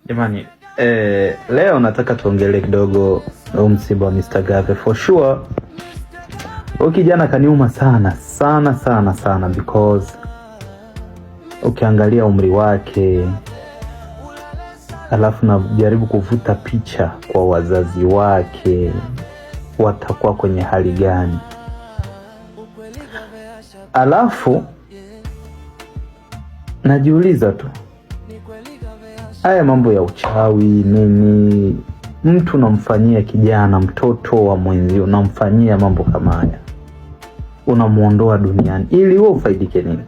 Jamani, leo nataka tuongelee kidogo msiba wa Mr. Gave. For sure huyu kijana kaniuma sana because ukiangalia umri wake, alafu na jaribu kuvuta picha kwa wazazi wake, watakuwa kwenye hali gani? Alafu najiuliza tu, haya mambo ya uchawi nini, mtu unamfanyia kijana, mtoto wa mwenzio, unamfanyia mambo kama haya, unamuondoa duniani ili wewe ufaidike nini?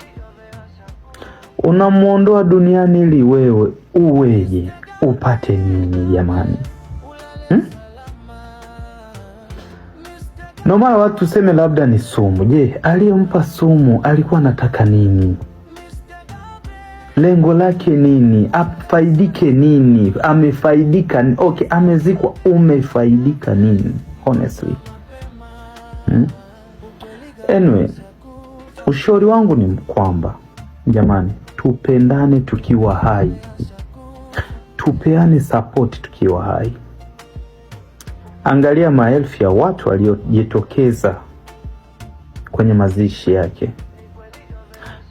Unamuondoa duniani ili wewe uweje, upate nini jamani? Normali watu tuseme labda ni sumu. Je, aliyempa sumu alikuwa anataka nini? Lengo lake nini? Afaidike nini? Amefaidika nini? Okay, amezikwa, umefaidika nini? Honestly. Anyway, ushauri wangu ni kwamba jamani, tupendane tukiwa hai. Tupeane support tukiwa hai. Angalia maelfu ya watu waliojitokeza kwenye mazishi yake.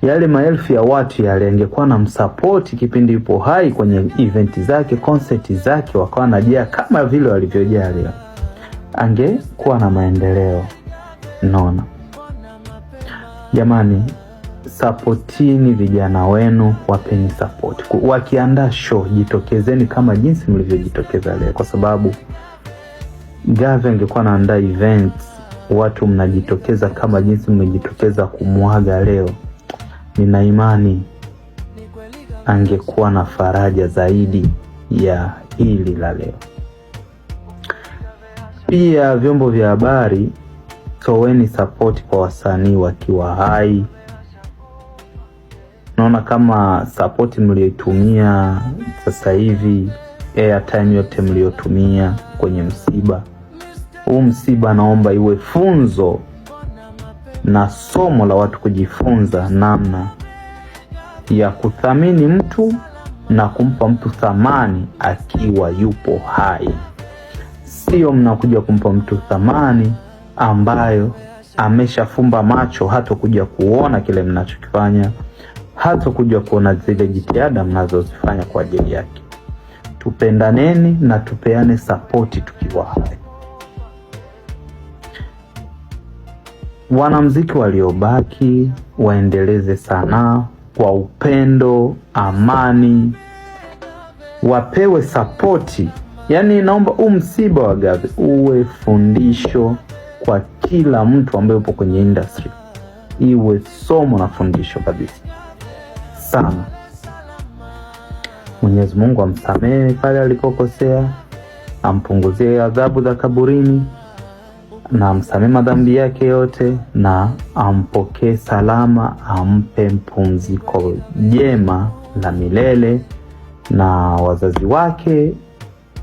Yale maelfu ya watu yale angekuwa na msupport kipindi yupo hai kwenye event zake, concert zake, wakawa najia kama vile walivyojaa leo, angekuwa na maendeleo. Naona jamani, supportini vijana wenu, wapeni support. Wakiandaa show, jitokezeni kama jinsi mlivyojitokeza leo, kwa sababu Gave angekuwa anaandaa events, watu mnajitokeza kama jinsi mmejitokeza kumwaga leo, nina imani angekuwa na faraja zaidi ya hili la leo. Pia vyombo vya habari, toweni support kwa wasanii wakiwa hai. Naona kama support mlioitumia sasa hivi, airtime yote mliotumia kwenye msiba huu, msiba naomba iwe funzo na somo la watu kujifunza namna ya kuthamini mtu na kumpa mtu thamani akiwa yupo hai. Sio mnakuja kumpa mtu thamani ambayo ameshafumba macho, hata kuja kuona kile mnachokifanya, hata kuja kuona zile jitihada mnazozifanya kwa ajili yake. Tupendaneni na tupeane support tukiwa hai. Wanamuziki waliobaki waendeleze sanaa kwa upendo, amani, wapewe support. Yaani naomba msiba wa Gave uwe fundisho kwa kila mtu ambaye upo kwenye industry. Iwe somo na fundisho kabisa sana. Mwenyezi Mungu amsamehe pale alikokosea, ampunguzie adhabu za kaburini, na amsamehe madhambi yake yote, na ampokee salama, ampe mpumziko jema la milele, na wazazi wake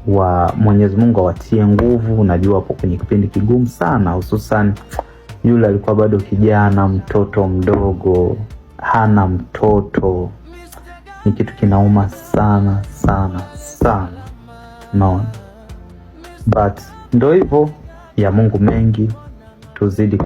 wa Mwenyezi Mungu awatie nguvu. Najua hapo kwenye kipindi kigumu sana, hususan yule alikuwa bado kijana, mtoto mdogo, hana mtoto. Ni kitu kinauma sana. No. But ndo hivyo, ya Mungu mengi, tuzidi